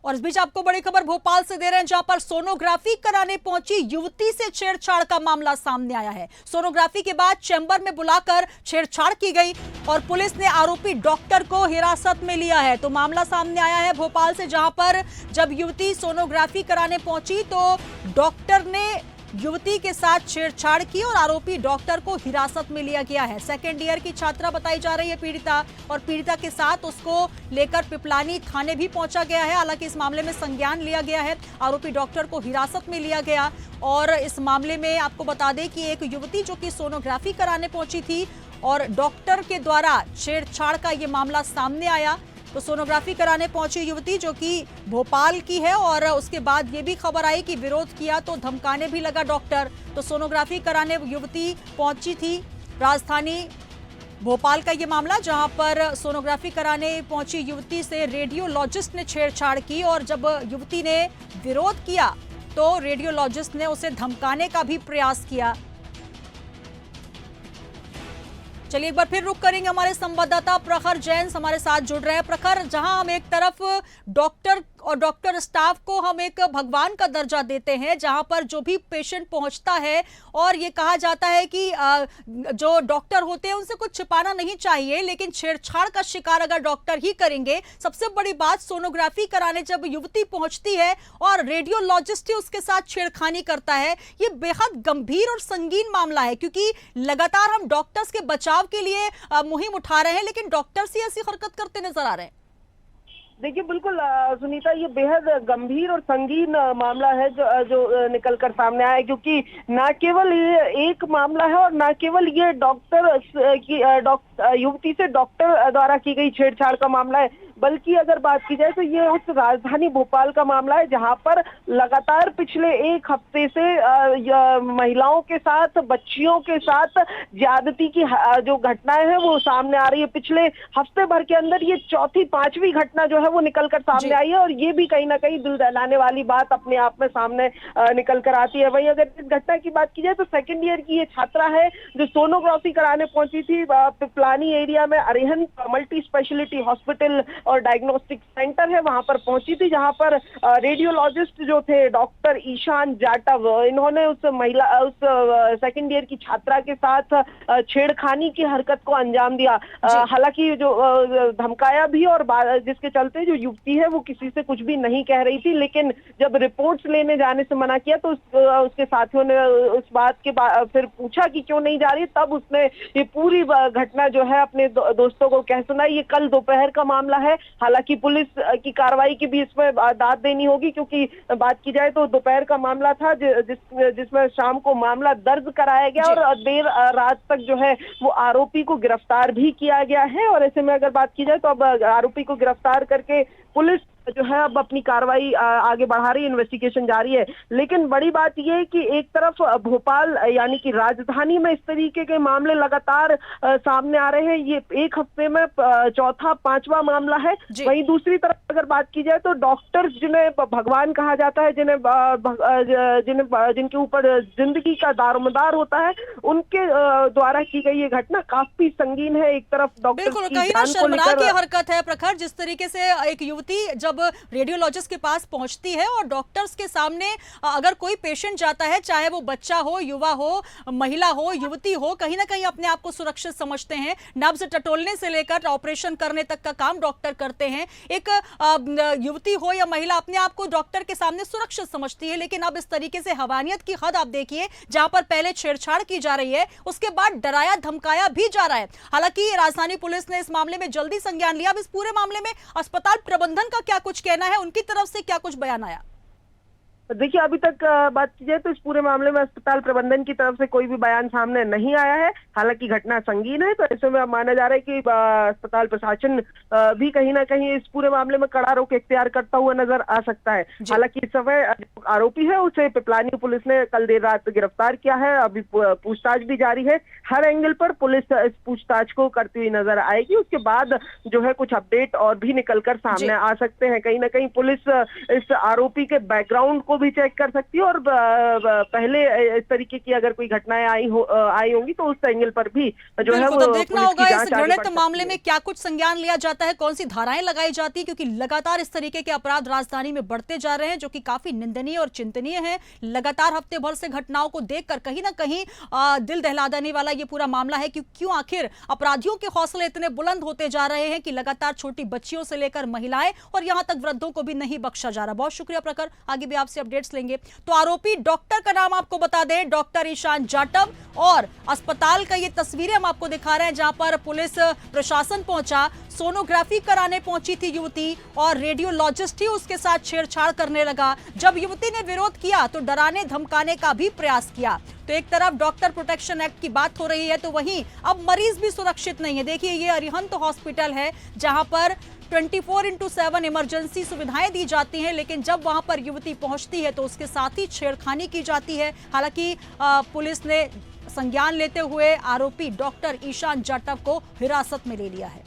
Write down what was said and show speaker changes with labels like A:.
A: और इस बीच आपको बड़ी खबर भोपाल से दे रहे हैं, जहां पर सोनोग्राफी कराने पहुंची युवती से छेड़छाड़ का मामला सामने आया है। सोनोग्राफी के बाद चैम्बर में बुलाकर छेड़छाड़ की गई और पुलिस ने आरोपी डॉक्टर को हिरासत में लिया है। तो मामला सामने आया है भोपाल से, जहां पर जब युवती सोनोग्राफी कराने पहुंची तो डॉक्टर ने युवती के साथ छेड़छाड़ की और आरोपी डॉक्टर को हिरासत में लिया गया है। सेकेंड ईयर की छात्रा बताई जा रही है पीड़िता, और पीड़िता के साथ उसको लेकर पिपलानी थाने भी पहुंचा गया है। हालांकि इस मामले में संज्ञान लिया गया है, आरोपी डॉक्टर को हिरासत में लिया गया। और इस मामले में आपको बता दें कि एक युवती जो कि सोनोग्राफी कराने पहुंची थी और डॉक्टर के द्वारा छेड़छाड़ का ये मामला सामने आया। तो सोनोग्राफी कराने पहुंची युवती जो कि भोपाल की है, और उसके बाद ये भी खबर आई कि विरोध किया तो धमकाने भी लगा डॉक्टर। तो सोनोग्राफी कराने युवती पहुंची थी, राजधानी भोपाल का ये मामला, जहां पर सोनोग्राफी कराने पहुंची युवती से रेडियोलॉजिस्ट ने छेड़छाड़ की, और जब युवती ने विरोध किया तो रेडियोलॉजिस्ट ने उसे धमकाने का भी प्रयास किया। चलिए एक बार फिर रुक करेंगे, हमारे संवाददाता प्रखर जैन हमारे साथ जुड़ रहे हैं। प्रखर, जहां हम एक तरफ डॉक्टर और डॉक्टर स्टाफ को हम एक भगवान का दर्जा देते हैं, जहां पर जो भी पेशेंट पहुंचता है और ये कहा जाता है कि जो डॉक्टर होते हैं उनसे कुछ छिपाना नहीं चाहिए, लेकिन छेड़छाड़ का शिकार अगर डॉक्टर ही करेंगे। सबसे बड़ी बात, सोनोग्राफी कराने जब युवती पहुंचती है और रेडियोलॉजिस्ट ही उसके साथ छेड़खानी करता है, ये बेहद गंभीर और संगीन मामला है, क्योंकि लगातार हम डॉक्टर्स के बचाव के लिए मुहिम उठा रहे हैं, लेकिन डॉक्टर्स ही ऐसी हरकत करते नजर आ रहे हैं।
B: देखिए बिल्कुल सुनीता, ये बेहद गंभीर और संगीन मामला है जो निकल कर सामने आया है, क्योंकि ना केवल ये एक मामला है और ना केवल ये युवती से डॉक्टर द्वारा की गई छेड़छाड़ का मामला है, बल्कि अगर बात की जाए तो ये उस राजधानी भोपाल का मामला है, जहां पर लगातार पिछले एक हफ्ते से महिलाओं के साथ, बच्चियों के साथ ज्यादती की जो घटनाएं हैं वो सामने आ रही है। पिछले हफ्ते भर के अंदर ये चौथी पांचवी घटना जो है वो निकल कर सामने आई है, और ये भी कहीं ना कहीं दिल दहलाने वाली बात अपने आप में सामने निकल कर आती है। वहीं अगर इस घटना की बात की जाए तो सेकेंड ईयर की ये छात्रा है जो सोनोग्राफी कराने पहुंची थी पिपलानी एरिया में अरिहंत मल्टी स्पेशलिटी हॉस्पिटल और डायग्नोस्टिक सेंटर है, वहां पर पहुंची थी, जहां पर रेडियोलॉजिस्ट जो थे डॉक्टर ईशान जाटव, इन्होंने उस सेकेंड ईयर की छात्रा के साथ छेड़खानी की हरकत को अंजाम दिया। हालांकि जो धमकाया भी, और जिसके चलते जो युवती है वो किसी से कुछ भी नहीं कह रही थी, लेकिन जब रिपोर्ट्स लेने जाने से मना किया तो उसके साथियों ने उस बात के फिर पूछा कि क्यों नहीं जा रही, तब उसने ये पूरी घटना जो है अपने दोस्तों को कह सुनाई। ये कल दोपहर का मामला है। हालांकि पुलिस की कार्रवाई की भी इसमें दाद देनी होगी, क्योंकि बात की जाए तो दोपहर का मामला था जिसमें शाम को मामला दर्ज कराया गया और देर रात तक जो है वो आरोपी को गिरफ्तार भी किया गया है। और ऐसे में अगर बात की जाए तो अब आरोपी को गिरफ्तार करके पुलिस जो है अब अपनी कार्रवाई आगे बढ़ा रही है, इन्वेस्टिगेशन जारी है। लेकिन बड़ी बात यह है कि एक तरफ भोपाल यानी कि राजधानी में इस तरीके के मामले लगातार सामने आ रहे हैं, ये एक हफ्ते में चौथा पांचवा मामला है। वहीं दूसरी तरफ अगर बात की जाए तो डॉक्टर्स जिन्हें भगवान कहा जाता है, जिनके ऊपर जिंदगी का दारोमदार होता है, उनके द्वारा की गई ये घटना काफी संगीन है। एक तरफ डॉक्टर
A: की हरकत है प्रखर, जिस तरीके से एक युवती जब रेडियोलॉजिस्ट के पास पहुंचती है और डॉक्टर्स के सामने अगर कोई पेशेंट जाता है, चाहे वो बच्चा हो, युवा हो, महिला हो, युवती हो, कहीं ना कहीं अपने आप को सुरक्षित समझते हैं। नब्ज टटोलने से लेकर ऑपरेशन करने तक का काम डॉक्टर करते हैं। एक युवती हो या महिला अपने आप को डॉक्टर के सामने सुरक्षित समझती है, लेकिन अब इस तरीके से हवानियत की हद आप देखिए, जहां पर पहले छेड़छाड़ की जा रही है, उसके बाद डराया धमकाया भी जा रहा है। हालांकि राजधानी पुलिस ने इस मामले में जल्दी संज्ञान लिया। अब इस पूरे मामले में अस्पताल प्रबंधन का क्या कुछ कहना है, उनकी तरफ से क्या कुछ बयान आया?
B: देखिए अभी तक बात की जाए तो इस पूरे मामले में अस्पताल प्रबंधन की तरफ से कोई भी बयान सामने नहीं आया है। हालांकि घटना संगीन है, तो ऐसे में माना जा रहा है कि अस्पताल प्रशासन भी कहीं ना कहीं इस पूरे मामले में कड़ा रुख इख्तियार करता हुआ नजर आ सकता है। हालांकि इस समय आरोपी है उसे पिपलानी पुलिस ने कल देर रात गिरफ्तार किया है। अभी पूछताछ भी जारी है। हर एंगल पर पुलिस इस पूछताछ को करती हुई नजर आएगी। उसके बाद जो है कुछ अपडेट और भी निकलकर सामने आ सकते हैं। कहीं ना कहीं पुलिस इस आरोपी के बैकग्राउंड को भी चेक कर सकती है, और पहले इस तरीके की अगर कोई घटनाएं आई होंगी तो उस एंगल पर भी जो है
A: बिल्कुल,
B: वो
A: तो देखना
B: पुलिस
A: होगा
B: की
A: इस
B: जांच आगे
A: घृणित
B: बढ़ सकती
A: मामले
B: है।
A: में क्या कुछ संज्ञान लिया जाता है, कौन सी धाराएं लगाई जाती है, क्योंकि लगातार इस तरीके के अपराध राजधानी में बढ़ते जा रहे हैं जो कि काफी निंदनीय और चिंतनीय है। लगातार हफ्ते भर से घटनाओं को देखकर कहीं ना कहीं दिल दहला देने वाला ये पूरा मामला है कि क्यों आखिर अपराधियों के हौसले इतने बुलंद होते जा रहे हैं कि लगातार छोटी बच्चियों से लेकर महिलाएं और यहां तक वृद्धों को भी नहीं बख्शा जा रहा। बहुत शुक्रिया प्रखर, आगे भी आपसे अपडेट्स लेंगे। तो आरोपी डॉक्टर का नाम आपको बता दें, डॉक्टर ईशान जाटव, और अस्पताल का ये तस्वीरें हम आपको दिखा रहे हैं जहां पर पुलिस प्रशासन पहुंचा। सोनोग्राफी कराने पहुंची थी युवती और रेडियोलॉजिस्ट ही उसके साथ छेड़छाड़ करने लगा। जब युवती ने विरोध किया तो डराने धमकाने का भी प्रयास किया। तो एक तरफ डॉक्टर प्रोटेक्शन एक्ट की बात हो रही है तो वहीं अब मरीज भी सुरक्षित नहीं है। देखिए ये अरिहंत हॉस्पिटल है जहां पर 24/7 इमरजेंसी सुविधाएं दी जाती हैं, लेकिन जब वहां पर युवती पहुंचती है तो उसके साथ ही छेड़खानी की जाती है। हालांकि पुलिस ने संज्ञान लेते हुए आरोपी डॉक्टर ईशान जाटव को हिरासत में ले लिया है।